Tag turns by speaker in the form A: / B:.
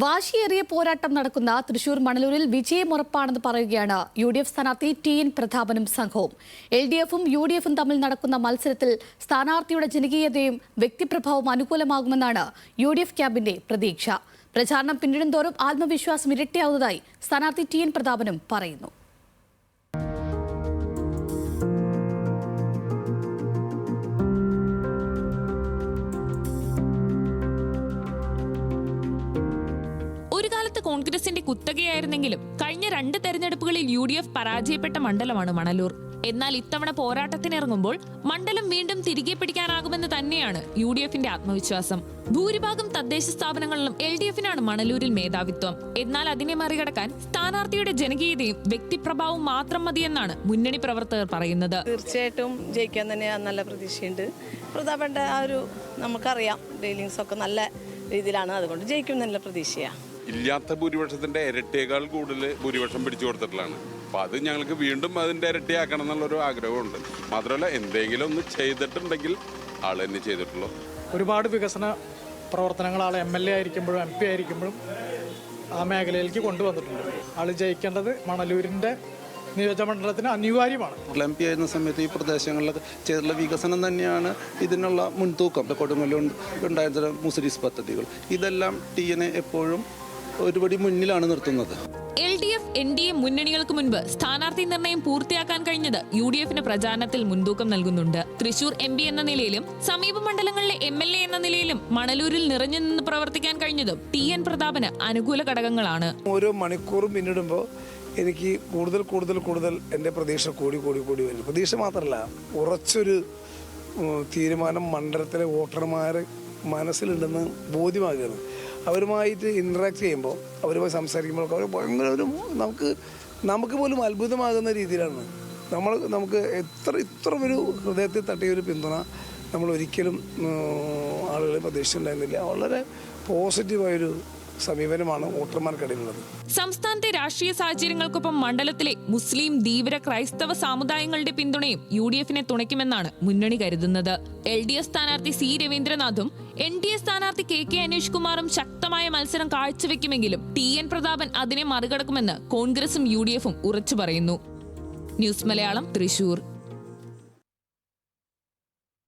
A: വാശിയേറിയ പോരാട്ടം നടക്കുന്ന തൃശൂർ മണലൂരിൽ വിജയമുറപ്പാണെന്ന് പറയുകയാണ് UDF സ്ഥാനാർത്ഥി TN പ്രതാപനും സംഘവും. LDFും UDFും തമ്മിൽ നടക്കുന്ന മത്സരത്തിൽ സ്ഥാനാർത്ഥിയുടെ ജനകീയതയും വ്യക്തിപ്രഭാവവും അനുകൂലമാകുമെന്നാണ് UDF ക്യാമ്പിന്റെ പ്രതീക്ഷ. പ്രചാരണം പിന്നിടുന്തോറും ആത്മവിശ്വാസം ഇരട്ടിയാവുന്നതായി സ്ഥാനാർത്ഥി TN പ്രതാപനും പറയുന്നു.
B: ഒരു കാലത്ത് കോൺഗ്രസിന്റെ കുത്തകയായിരുന്നെങ്കിലും കഴിഞ്ഞ 2 തെരഞ്ഞെടുപ്പുകളിൽ UDF പരാജയപ്പെട്ട മണ്ഡലമാണ് മണലൂർ. എന്നാൽ ഇത്തവണ പോരാട്ടത്തിനിറങ്ങുമ്പോൾ മണ്ഡലം വീണ്ടും തിരികെ പിടിക്കാനാകുമെന്ന് തന്നെയാണ് UDFന്റെ ആത്മവിശ്വാസം. ഭൂരിഭാഗം തദ്ദേശ സ്ഥാപനങ്ങളിലും LDFനാണ് മണലൂരിൽ മേധാവിത്വം. എന്നാൽ അതിനെ മറികടക്കാൻ സ്ഥാനാർത്ഥിയുടെ ജനകീയതയും വ്യക്തിപ്രഭാവവും മാത്രം മതിയെന്നാണ് മുന്നണി പ്രവർത്തകർ പറയുന്നത്.
C: തീർച്ചയായിട്ടും ജയിക്കാൻ തന്നെ നല്ല പ്രതീക്ഷയുണ്ട്. പ്രതാപന്റെ നമുക്കറിയാം ഡീലിങ്സ് ഒക്കെ നല്ല രീതിയിലാണ്, അതുകൊണ്ട് ജയിക്കും നല്ല പ്രതീക്ഷയാണ്.
D: ഇല്ലാത്ത ഭൂരിപക്ഷത്തിന്റെ ഇരട്ടിയേക്കാൾ കൂടുതൽ ഭൂരിപക്ഷം പിടിച്ചു കൊടുത്തിട്ടുള്ളതാണ്. അപ്പോൾ അത് ഞങ്ങൾക്ക് വീണ്ടും അതിന്റെ ഇരട്ടിയാക്കണം എന്നുള്ളൊരു ആഗ്രഹമുണ്ട്. മാത്രമല്ല എന്തെങ്കിലും ഒന്ന് ചെയ്തിട്ടുണ്ടെങ്കിൽ ആൾ തന്നെ ചെയ്തിട്ടുള്ളൂ.
E: ഒരുപാട് വികസന പ്രവർത്തനങ്ങൾ ആൾ MLA ആയിരിക്കുമ്പോഴും MP ആയിരിക്കുമ്പോഴും ആ മേഖലയിലേക്ക് കൊണ്ടുവന്നിട്ടുണ്ട്. ആൾ ജയിക്കേണ്ടത് മണലൂരിന്റെ നിയോജകമണ്ഡലത്തിന് അനിവാര്യമാണ്.
F: MP ആയിരുന്ന സമയത്ത് ഈ പ്രദേശങ്ങളിൽ ചെയ്തിട്ടുള്ള വികസനം തന്നെയാണ് ഇതിനുള്ള മുൻതൂക്കം. കൊടുങ്ങല്ലൂർ ഉണ്ടായിരുന്ന മുസ്ലിസ് പദ്ധതികൾ ഇതെല്ലാം TNയെ എപ്പോഴും ഒരുപടി മുന്നിലാണ് നിർത്തുന്നത്.
B: LDF NDA മുന്നണികൾക്ക് മുൻപ് സ്ഥാനാർത്ഥി നിർണയം പൂർത്തിയാക്കാൻ കഴിഞ്ഞത് UDFന് പ്രചാരണത്തിൽ മുൻതൂക്കം നൽകുന്നുണ്ട്. തൃശൂർ MP എന്ന നിലയിലും സമീപ മണ്ഡലങ്ങളിലെ MLA എന്ന നിലയിലും മണലൂരിൽ നിറഞ്ഞു നിന്ന് പ്രവർത്തിക്കാൻ കഴിഞ്ഞതും TN പ്രതാപന് അനുകൂല ഘടകങ്ങളാണ്.
G: ഓരോ മണിക്കൂറും പിന്നിടുമ്പോൾ എനിക്ക് കൂടുതൽ എൻ്റെ പ്രതീക്ഷ കൂടി വരും. പ്രതീക്ഷ മാത്രമല്ല, ഉറച്ചൊരു തീരുമാനം മണ്ഡലത്തിലെ വോട്ടർമാർ മനസ്സിലുണ്ടെന്ന് ബോധ്യമാകുകയാണ്. അവരുമായിട്ട് ഇൻട്രാക്ട് ചെയ്യുമ്പോൾ, അവരുമായി സംസാരിക്കുമ്പോൾ അവർ ഭയങ്കര നമുക്ക് പോലും അത്ഭുതമാകുന്ന രീതിയിലാണ് നമുക്ക് ഇത്ര ഒരു ഹൃദയത്തിൽ തട്ടിയൊരു പിന്തുണ നമ്മൾ ഒരിക്കലും ആളുകളെ പ്രതീക്ഷിച്ചിട്ടുണ്ടായിരുന്നില്ല. വളരെ പോസിറ്റീവായൊരു സമീപനമാണ് വോട്ടർമാർക്കിടയിലുള്ളത്.
B: സംസ്ഥാനത്തെ രാഷ്ട്രീയ സാഹചര്യങ്ങൾക്കൊപ്പം മണ്ഡലത്തിലെ മുസ്ലിം, ധീവര, ക്രൈസ്തവ സമുദായങ്ങളുടെ പിന്തുണയും UDFനെ തുണയ്ക്കുമെന്നാണ് മുന്നണി കരുതുന്നത്. LDF സ്ഥാനാർത്ഥി C രവീന്ദ്രനാഥും NDA സ്ഥാനാർത്ഥി KK അനീഷ് കുമാറും ശക്തമായ മത്സരം കാഴ്ചവെക്കുമെങ്കിലും TN പ്രതാപൻ അതിനെ മറികടക്കുമെന്ന് കോൺഗ്രസും UDFും ഉറച്ചു പറയുന്നു. ന്യൂസ് മലയാളം, തൃശൂർ.